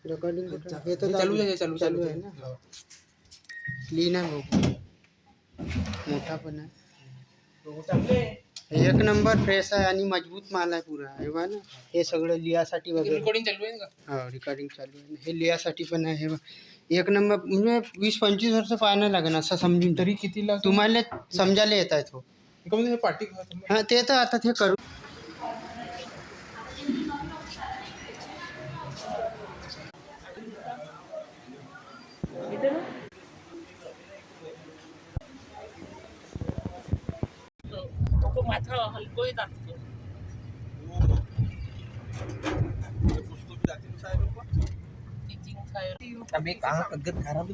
Recording हे चालू आहे ना. क्लीन आहे भाऊ, मोठा पण आहे. एक नंबर फ्रेश आहे आणि मजबूत माल आहे पुरा. हे बघा ना, हे सगळं लिहासाठी वगैरे रेकॉर्डिंग चालू आहे का? हो, रेकॉर्डिंग चालू आहे. हे लिहासाठी पण आहे. हे बघ, एक नंबर. म्हणजे 20-25 वर्ष पाहायला लागेल असं समजून. तरी कितीला तुम्हाला समजायला येत आहे तो. हे पाठी हा, ते तर आता ते करू. माथा हलकोही दाखतो. कहाँ खराब